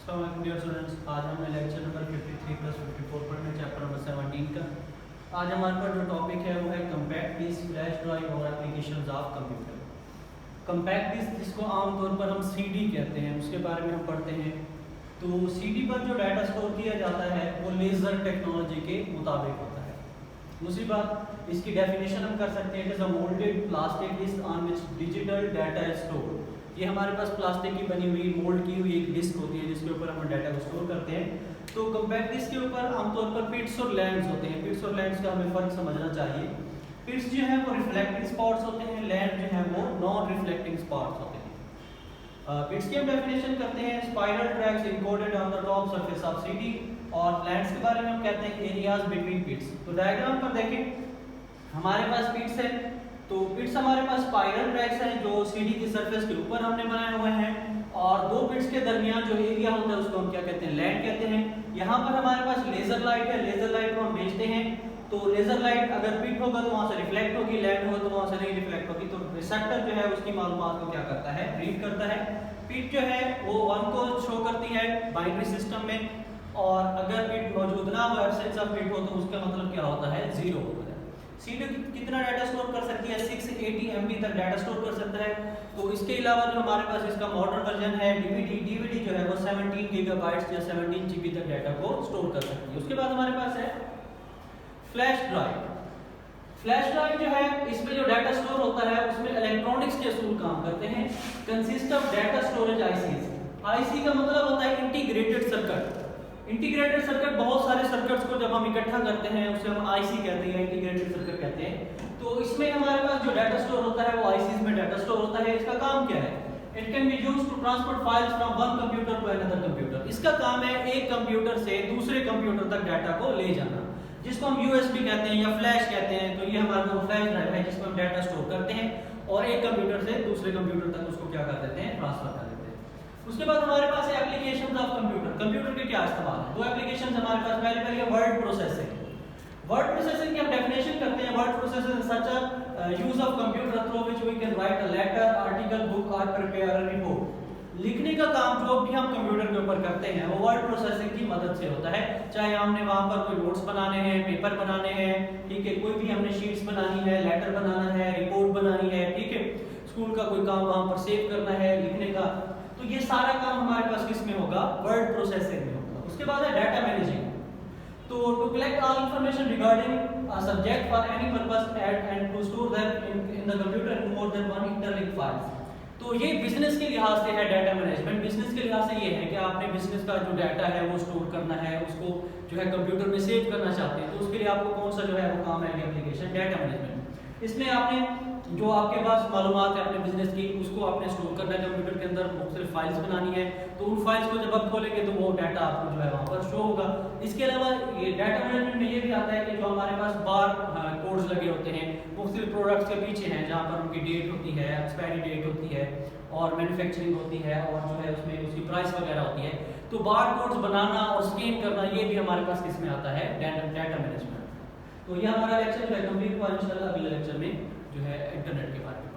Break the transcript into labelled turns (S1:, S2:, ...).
S1: Dear students, आज हम lecture number 53 plus 54 पढ़ने चैप्टर नंबर 17 का। आज हमारे पास जो टॉपिक है वो है कम्पैक्ट डिस्क, फ्लैश ड्राइव और applications of computer. Compact disc जिसको आमतौर पर हम सीडी कहते हैं, उसके बारे में हम पढ़ते हैं। तो सीडी पर जो डाटा स्टोर किया जाता है वो लेज़र टेक्नोलॉजी के मुताबिक होता है। दूसरी बात, इसकी डेफिनेशन हम कर सकते हैं, it is a moulded plastic disc on which digital data is stored. ये हमारे पास प्लास्टिक की बनी हुई मोल्ड की हुई एक डिस्क होती है जिसके ऊपर हम डाटा को स्टोर करते हैं। तो कम्पैक्ट डिस्क के ऊपर आमतौर पर पिट्स और लैंड्स होते हैं। पिट्स और लैंड्स का हमें फ़र्क समझना चाहिए। पिट्स जो है वो रिफ्लेक्टिंग स्पॉट्स होते हैं, लैंड जो है वो नॉन रिफ्लेक्टिंग स्पॉट्स होते हैं। पिट्स की हम डेफिनेशन करते हैं, spiral tracks encoded on the top surface of CD, और लैंड्स के बारे में हम कहते हैं एरियाज बिटवीन पिट्स। तो डायग्राम पर देखें, हमारे पास पिट्स है, तो पिट्स हमारे पास स्पाइरल ट्रैक्स हैं जो सीडी की सरफेस के ऊपर हमने बनाए हुए हैं, और दो पिट्स के दरमियान जो एरिया होता है उसको हम क्या कहते हैं, लैंड कहते हैं। यहाँ पर हमारे पास लेजर लाइट है, लेजर लाइट को हम भेजते हैं, तो लेजर लाइट अगर पिट होगा तो वहाँ से रिफ्लेक्ट होगी, लैंड होगा तो वहाँ से नहीं रिफ्लेक्ट होगी। तो रिसेप्टर जो है उसकी मालूमात को क्या करता है, रीड करता है। पिट जो है वो 1 को शो करती है बाइनरी सिस्टम में, और अगर पिट मौजूद ना हो, एब्सेंस ऑफ पिट हो, तो उसका मतलब क्या होता है, 0 होता है। सीडी कितना डाटा स्टोर कर सकती है, 680 MB तक डाटा स्टोर कर सकता है। तो इसके अलावा जो हमारे पास इसका मॉडर्न वर्जन है डीवीडी जो है वो 17 गीगाबाइट्स या 17 GB तक डाटा को स्टोर कर सकती है। उसके बाद हमारे पास है फ्लैश ड्राइव। फ्लैश ड्राइव जो है, इसमें जो डाटा स्टोर होता है उसमें इलेक्ट्रॉनिक्स के असूल काम करते हैं। Consist of data storage ICs. IC का मतलब होता है इंटीग्रेटेड सर्किट। इंटीग्रेटेड सर्किट, बहुत सारे सर्किट्स को जब हम इकट्ठा करते हैं उसे हम आईसी कहते हैं, इंटीग्रेटेड सर्किट कहते हैं। तो इसमें हमारे पास जो डाटा स्टोर होता है वो आईसीज में डाटा स्टोर होता है। इसका काम क्या है, it can be used to transfer files from one computer to another computer. इसका काम है एक कंप्यूटर से दूसरे कंप्यूटर तक डाटा को ले जाना, जिसको हम यूएसबी कहते हैं या फ्लैश कहते हैं। तो ये हमारा वो फ्लैश ड्राइव है जिसमें हम डाटा स्टोर करते हैं और एक कंप्यूटर से दूसरे कंप्यूटर तक उसको क्या कर देते हैं, ट्रांसफर कर देते हैं। उसके बाद हमारे पास है एप्लीकेशंस ऑफ कंप्यूटर। कंप्यूटर के क्या इस्तेमाल है, दो एप्लीकेशंस हमारे पास। पहले है वर्ड प्रोसेसिंग। वर्ड प्रोसेसिंग की हम डेफिनेशन करते हैं, word processing such a use of computer through which we can write a letter, article, book और प्रिपेयर अ रिपोर्ट। लिखने का काम जो भी हम कंप्यूटर के ऊपर करते हैं वो वर्ड प्रोसेसिंग की मदद से होता है। चाहे हमने वहां पर कोई नोट्स बनाने हैं, पेपर बनाने हैं, ठीक है, कोई भी हमने शीट्स बनानी है, लेटर बनाना है, रिपोर्ट बनानी है, ठीक है, स्कूल का कोई काम वहां पर सेव करना है, लिखने का, तो ये सारा काम हमारे पास किस में होगा, वर्ड प्रोसेसिंग में होगा। उसके बाद है डाटा मैनेजिंग। तो to collect all information regarding a subject for any purpose and to store that in the computer in more than one interlinked files. तो ये बिजनेस के लिहाज से है डाटा मैनेजमेंट। बिजनेस के लिहाज से ये है कि आपने बिजनेस का जो डाटा है वो स्टोर करना है, उसको जो है कंप्यूटर में सेव करना चाहते हैं, तो उसके लिए आपको कौन सा जो है वो काम है, एप्लीकेशन डाटा मैनेजमेंट। इसमें आपने जो आपके पास मालूमात है अपने बिजनेस की, उसको आपने स्टोर करना है कंप्यूटर के अंदर, मुख्तलिफ फाइल्स बनानी है। तो उन फाइल्स को जब आप खोलेंगे तो वो डाटा आपको जो है वहाँ पर शो होगा। इसके अलावा ये डाटा मैनेजमेंट में ये भी आता है कि जो हमारे पास बार कोड्स लगे होते हैं मुख्तलिफ प्रोडक्ट्स के पीछे हैं, जहाँ पर उनकी डेट होती है, एक्सपायरी डेट होती है और मैन्युफैक्चरिंग होती है, और जो है उसमें उसकी प्राइस वगैरह होती है। तो बार कोड्स बनाना और स्कैन करना ये भी हमारे पास किस में आता है, डाटा मैनेजमेंट। तो ये हमारा लेक्चर जो है कंप्लीट हुआ। इंशाल्लाह अगले लेक्चर में जो है इंटरनेट के बारे में